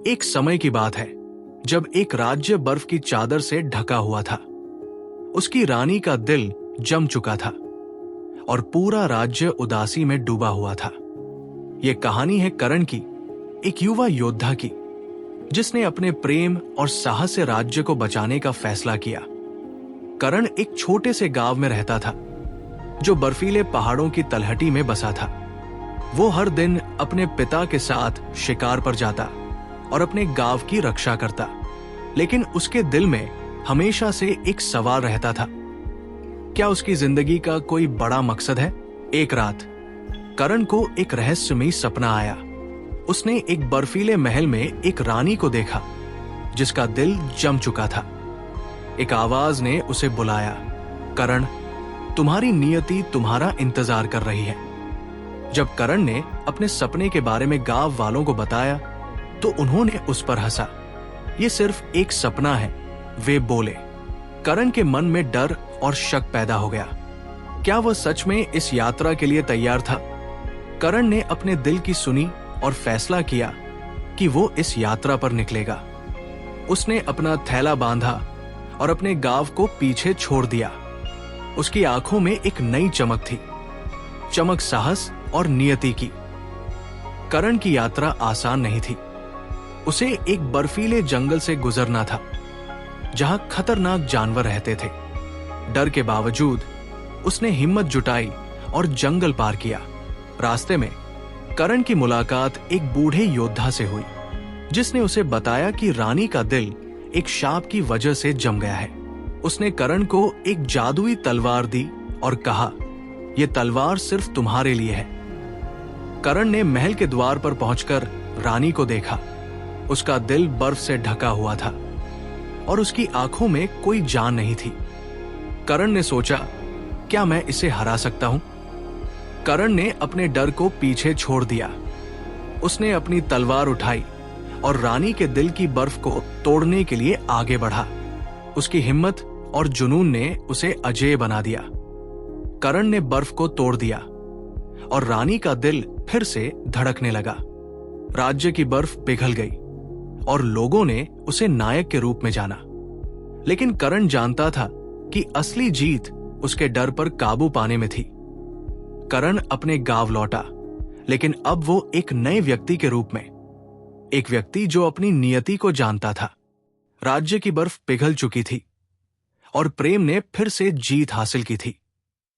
एक समय की बात है जब एक राज्य बर्फ की चादर से ढका हुआ था। उसकी रानी का दिल जम चुका था और पूरा राज्य उदासी में डूबा हुआ था। यह कहानी है करण की, एक युवा योद्धा की, जिसने अपने प्रेम और साहस से राज्य को बचाने का फैसला किया। करण एक छोटे से गांव में रहता था जो बर्फीले पहाड़ों की तलहटी में बसा था। वो हर दिन अपने पिता के साथ शिकार पर जाता और अपने गांव की रक्षा करता, लेकिन उसके दिल में हमेशा से एक सवाल रहता था, क्या उसकी जिंदगी का कोई बड़ा मकसद है? एक रात करण को एक रहस्यमयी सपना आया। उसने एक बर्फीले महल में एक रानी को देखा जिसका दिल जम चुका था। एक आवाज ने उसे बुलाया, करण, तुम्हारी नियति तुम्हारा इंतजार कर रही है। जब करण ने अपने सपने के बारे में गांव वालों को बताया तो उन्होंने उस पर हंसा। ये सिर्फ एक सपना है, वे बोले। करण के मन में डर और शक पैदा हो गया। क्या वह सच में इस यात्रा के लिए तैयार था? करण ने अपने दिल की सुनी और फैसला किया कि वो इस यात्रा पर निकलेगा। उसने अपना थैला बांधा और अपने गांव को पीछे छोड़ दिया। उसकी आंखों में एक नई चमक थी, चमक साहस और नियति की। करण की यात्रा आसान नहीं थी। उसे एक बर्फीले जंगल से गुजरना था जहां खतरनाक जानवर रहते थे। डर के बावजूद उसने हिम्मत जुटाई और जंगल पार किया। रास्ते में करण की मुलाकात एक बूढ़े योद्धा से हुई जिसने उसे बताया कि रानी का दिल एक शाप की वजह से जम गया है। उसने करण को एक जादुई तलवार दी और कहा, यह तलवार सिर्फ तुम्हारे लिए है। करण ने महल के द्वार पर पहुंचकर रानी को देखा। उसका दिल बर्फ से ढका हुआ था और उसकी आंखों में कोई जान नहीं थी। करण ने सोचा, क्या मैं इसे हरा सकता हूं? करण ने अपने डर को पीछे छोड़ दिया। उसने अपनी तलवार उठाई और रानी के दिल की बर्फ को तोड़ने के लिए आगे बढ़ा। उसकी हिम्मत और जुनून ने उसे अजेय बना दिया। करण ने बर्फ को तोड़ दिया और रानी का दिल फिर से धड़कने लगा। राज्य की बर्फ पिघल गई और लोगों ने उसे नायक के रूप में जाना। लेकिन करण जानता था कि असली जीत उसके डर पर काबू पाने में थी। करण अपने गांव लौटा, लेकिन अब वो एक नए व्यक्ति के रूप में, एक व्यक्ति जो अपनी नियति को जानता था। राज्य की बर्फ पिघल चुकी थी और प्रेम ने फिर से जीत हासिल की थी।